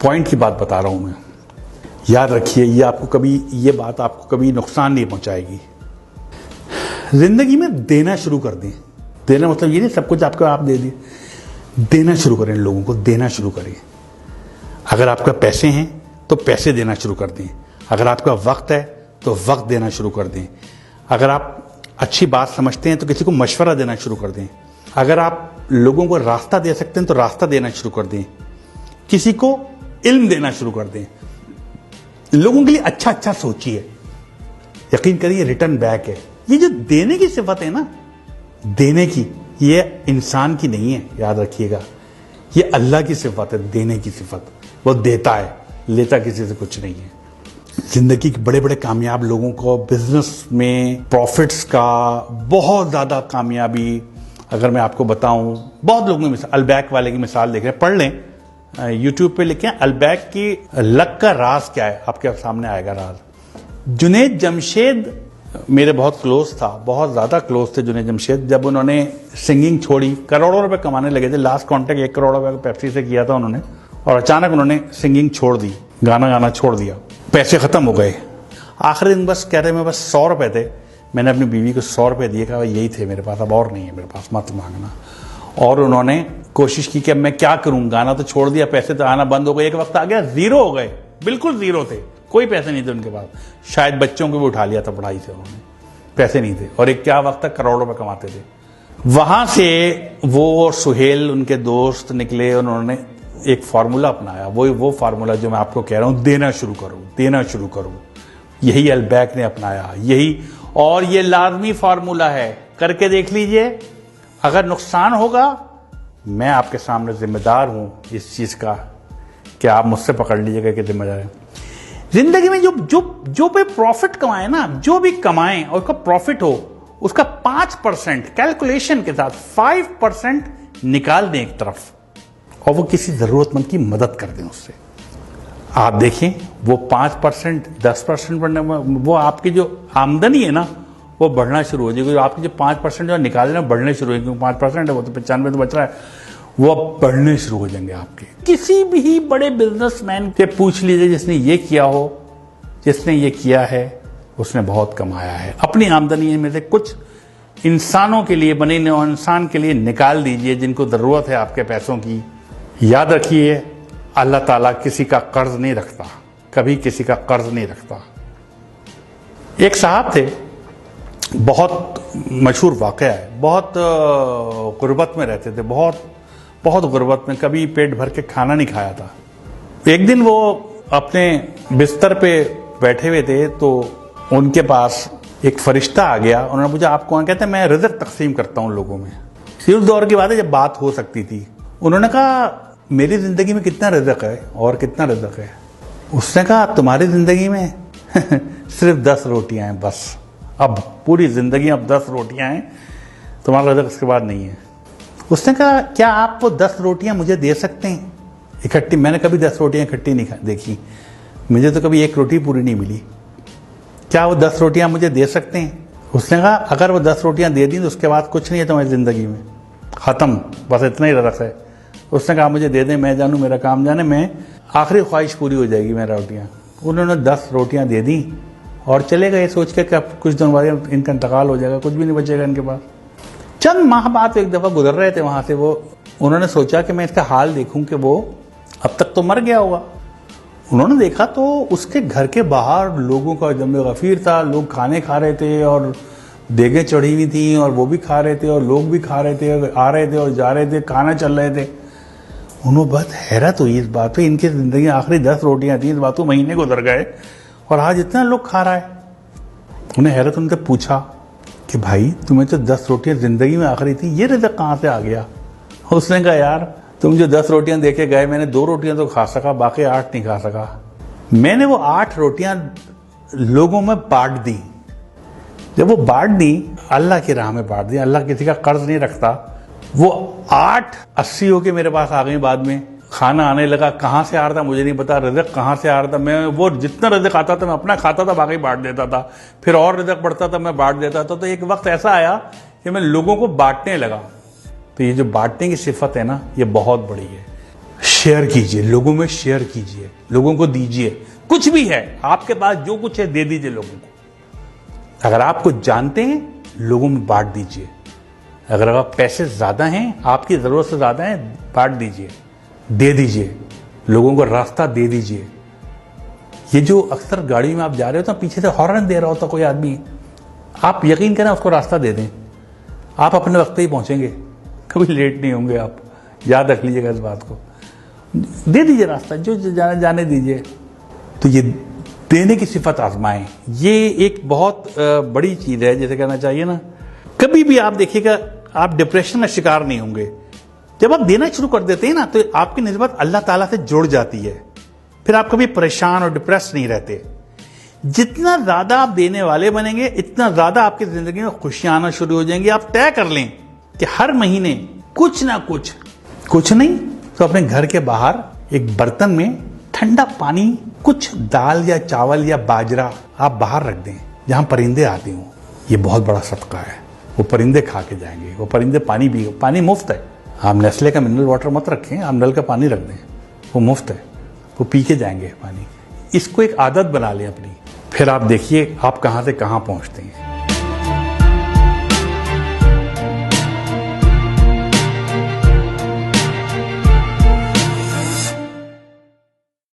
Point की बात बता रहा हूं मैं। याद रखिए, ये बात आपको कभी नुकसान नहीं पहुंचाएगी। जिंदगी में देना शुरू कर दें। देना मतलब ये नहीं सब कुछ आपको आप दे दिए। देना शुरू करें, लोगों को देना शुरू करें। अगर आपका पैसे हैं तो पैसे देना शुरू कर दें। अगर आपका वक्त है तो वक्त देना शुरू कर दें। अगर आप अच्छी बात समझते हैं तो किसी को मशवरा देना शुरू कर दें। अगर आप लोगों को रास्ता दे सकते हैं तो रास्ता देना शुरू कर दें। किसी को इल्म देना शुरू कर दें। लोगों के लिए अच्छा अच्छा सोचिए। यकीन करिए रिटर्न बैक है। ये जो देने की सिफत है ना, देने की, ये इंसान की नहीं है, याद रखिएगा। ये अल्लाह की सिफत है, देने की सिफत। वो देता है, लेता किसी से कुछ नहीं है। जिंदगी के बड़े बड़े कामयाब लोगों को बिजनेस में प्रॉफिट्स का बहुत ज्यादा कामयाबी, अगर मैं आपको बताऊं, बहुत लोगों की अलबैक वाले की मिसाल देख रहे हैं, पढ़ लें, यूट्यूब पे लिखें अलबैक की लक का राज क्या है, आपके सामने आएगा राज। जुनैद जमशेद मेरे बहुत क्लोज था, बहुत ज्यादा क्लोज थे जुनैद जमशेद। जब उन्होंने सिंगिंग छोड़ी, करोड़ों रुपए कमाने लगे थे, लास्ट कॉन्ट्रैक्ट 1 करोड़ रुपए पेप्सी से किया था उन्होंने, और अचानक उन्होंने सिंगिंग छोड़ दी, गाना गाना छोड़ दिया, पैसे खत्म हो गए। आखिरी दिन बस कह रहे मैं बस 100 रुपए थे, मैंने अपनी बीवी को 100 रुपए दिए, कहा यही थे मेरे पास, अब और नहीं है मेरे पास, मत मांगना। और उन्होंने कोशिश की कि अब मैं क्या करूं, गाना तो छोड़ दिया, पैसे तो आना बंद हो गए। एक वक्त आ गया जीरो हो गए, बिल्कुल जीरो थे, कोई पैसे नहीं थे उनके पास। शायद बच्चों को भी उठा लिया था पढ़ाई से उन्होंने, पैसे नहीं थे। और एक क्या वक्त तक करोड़ों रुपए कमाते थे। वहां से वो सुहेल उनके दोस्त निकले, उन्होंने एक फार्मूला अपनाया, वो फार्मूला जो मैं आपको कह रहा हूं, देना शुरू करो, देना शुरू करो। यही अलबैक ने अपनाया, यही, और ये लाजमी फार्मूला है, करके देख लीजिए। अगर नुकसान होगा, मैं आपके सामने जिम्मेदार हूं इस चीज का, कि आप मुझसे पकड़ लीजिएगा कि जिम्मेदार है। जिंदगी में जो भी प्रॉफिट कमाए ना, जो भी कमाएं और उसका प्रॉफिट हो, उसका 5% कैलकुलेशन के साथ 5% निकाल दें एक तरफ, और वो किसी जरूरतमंद की मदद कर दें उससे। आप देखें वो 5%, 10% बढ़ने, वो आपकी जो आमदनी है ना, वो बढ़ना शुरू हो जाएगी। आपकी जो 5% जो निकालना बढ़ने शुरू हो जाएंगे, 5% है वो तो 95 तो बच रहा है, वो अब बढ़ने शुरू हो जाएंगे आपके। किसी भी बड़े बिजनेसमैन से पूछ लीजिए जिसने ये किया हो, जिसने ये किया है, उसने बहुत कमाया है। अपनी आमदनी में से कुछ इंसानों के लिए, बने इंसान के लिए निकाल दीजिए जिनको जरूरत है आपके पैसों की। याद रखिए, अल्लाह ताला किसी का कर्ज नहीं रखता, कभी किसी का कर्ज नहीं रखता। एक साहब थे, बहुत मशहूर वाकया है, बहुत गुर्बत में रहते थे, बहुत गुर्बत में, कभी पेट भर के खाना नहीं खाया था। एक दिन वो अपने बिस्तर पे बैठे हुए थे, तो उनके पास एक फरिश्ता आ गया। उन्होंने पूछा आप कौन? कहते मैं रिज़्क तकसीम करता हूं लोगों में। उस दौर की बात है जब बात हो सकती थी। उन्होंने कहा मेरी जिंदगी में कितना रिज़्क है और कितना रिज़्क है? उसने कहा तुम्हारी जिंदगी में सिर्फ 10 रोटियां हैं बस, अब पूरी जिंदगी अब 10 रोटियां हैं, तुम्हारा रिज़्क इसके बाद नहीं है। उसने कहा क्या आप वो 10 रोटियां मुझे दे सकते हैं इकट्ठी? मैंने कभी 10 रोटियां इकट्ठी नहीं देखी, मुझे तो कभी एक रोटी पूरी नहीं मिली। क्या वो 10 रोटियां मुझे दे सकते हैं? उसने कहा अगर वो 10 रोटियां दे दी तो उसके बाद कुछ नहीं है तुम्हारी जिंदगी में, खत्म, बस इतना ही रिज़्क है। उसने कहा मुझे दे दें, मैं जानूं, मेरा काम जाने, मैं आखिरी ख्वाहिश पूरी हो जाएगी मेरा रोटियां। उन्होंने 10 रोटियां दे दी और चले गए सोच के कि अब कुछ दिन बाद इनका इंतकाल हो जाएगा, कुछ भी नहीं बचेगा इनके पास। चंद माह बाद एक दफा गुजर रहे थे वहां से, वो उन्होंने सोचा कि मैं इसका हाल देखूं कि वो अब तक तो मर गया होगा। उन्होंने देखा तो उसके घर के बाहर लोगों का जमे गफीर था, लोग खाने खा रहे थे और देगें चढ़ी हुई थी और वो भी खा रहे थे और लोग भी खा रहे थे, आ रहे थे और जा रहे थे, खाना चल रहे थे। उन्होंने बहुत हैरत हुई इस बात पे, इनकी जिंदगी आखिरी 10 रोटियां थी, इस बात को महीने गुजर गए और आज इतना लोग खा रहा है। उन्हें हैरत, उनसे पूछा कि भाई तुम्हें तो 10 रोटियां जिंदगी में आखिरी थी, ये रिज़्क कहाँ से आ गया? उसने कहा यार तुम जो 10 रोटियां देके गए, मैंने 2 रोटियां तो खा सका, बाकी 8 नहीं खा सका। मैंने वो 8 रोटियां लोगों में बांट दी। जब वो बांट दी, अल्लाह की राह में बांट दी, अल्लाह किसी का कर्ज नहीं रखता। वो 8 80 होके मेरे पास आ गई। बाद में खाना आने लगा, कहाँ से आ रहा था मुझे नहीं पता, रिज़्क कहाँ से आ रहा था। मैं वो जितना रिज़्क आता था मैं अपना खाता था, बाकी बांट देता था, फिर और रिज़्क बढ़ता था मैं बांट देता था। तो एक वक्त ऐसा आया कि मैं लोगों को बांटने लगा। तो ये जो बांटने की सिफत है ना, ये बहुत बड़ी है। शेयर कीजिए, लोगों में शेयर कीजिए, लोगों को दीजिए। कुछ भी है आपके पास, जो कुछ है दे दीजिए लोगों को। अगर आप कुछ जानते हैं, लोगों में बांट दीजिए। अगर आप पैसे ज्यादा हैं, आपकी जरूरत से ज्यादा है, बांट दीजिए, दे दीजिए, लोगों को रास्ता दे दीजिए। ये जो अक्सर गाड़ी में आप जा रहे हो तो पीछे से हॉर्न दे रहा होता कोई आदमी, आप यकीन करें उसको रास्ता दे दें, आप अपने वक्त पे ही पहुंचेंगे, कभी लेट नहीं होंगे आप। याद रख लीजिएगा इस बात को। दे दीजिए रास्ता, जो जाने दीजिए। तो ये देने की सिफत आजमाएं, ये एक बहुत बड़ी चीज है। जैसे कहना चाहिए ना, कभी भी आप देखिएगा आप डिप्रेशन में शिकार नहीं होंगे। जब आप देना शुरू कर देते हैं ना, तो आपकी निस्बत अल्लाह ताला से जुड़ जाती है। फिर आप कभी परेशान और डिप्रेस नहीं रहते। जितना ज्यादा आप देने वाले बनेंगे, इतना ज्यादा आपकी जिंदगी में खुशियां आना शुरू हो जाएंगी। आप तय कर लें कि हर महीने कुछ ना कुछ नहीं तो अपने घर के बाहर एक बर्तन में ठंडा पानी, कुछ दाल या चावल या बाजरा आप बाहर रख दें, जहां परिंदे आते हों। ये बहुत बड़ा सदका है। वो परिंदे खा के जाएंगे, वो परिंदे पानी भी, पानी मुफ्त है। आप नेस्ले का मिनरल वाटर मत रखें, आप नल का पानी रख दें, वो मुफ्त है, वो पी के जाएंगे पानी। इसको एक आदत बना लें अपनी, फिर आप देखिए आप कहां से कहां पहुंचते हैं।